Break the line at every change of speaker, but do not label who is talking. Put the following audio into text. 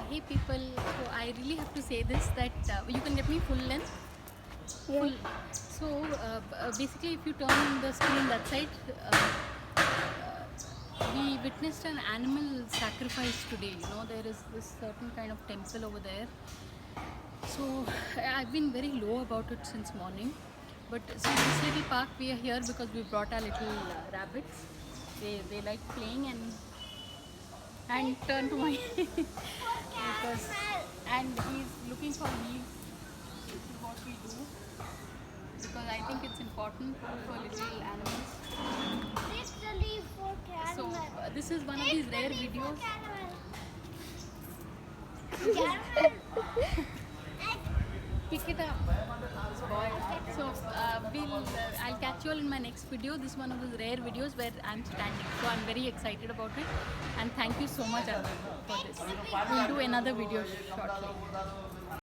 Hey people, so I really have to say this that you can get me full length.
Yeah.
Full. So basically, if you turn the screen that side, we witnessed an animal sacrifice today. You know, there is this certain kind of temple over there. So I've been very low about it since morning. But see, this little park, we are here because we brought our little rabbits. They like playing and turn to my because and he's looking for leaves. This is what we do because I think it's important for little animals.
This the leaf for
So
caramel.
this is one of these rare videos.
Caramel.
Pick it up, boy. So I'll catch you all in my next video. This is one of those rare videos where I'm standing. So I'm very excited about it, and thank you so much, Arvind, for this. We'll do another video shortly.